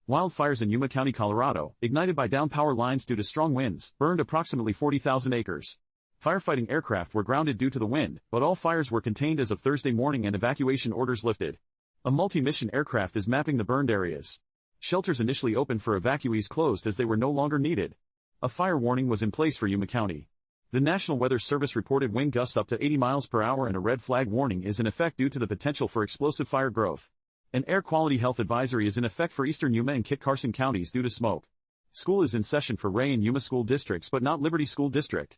Wildfires in Yuma County, Colorado, ignited by downed power lines due to strong winds, burned approximately 40,000 acres. Firefighting aircraft were grounded due to the wind, but all fires were contained as of Thursday morning and evacuation orders lifted. A multi-mission aircraft is mapping the burned areas. Shelters initially opened for evacuees closed as they were no longer needed. A fire warning was in place for Yuma County. The National Weather Service reported wind gusts up to 80 miles per hour and a red flag warning is in effect due to the potential for explosive fire growth. An air quality health advisory is in effect for eastern Yuma and Kit Carson counties due to smoke. School is in session for Wray and Yuma school districts but not Liberty School District.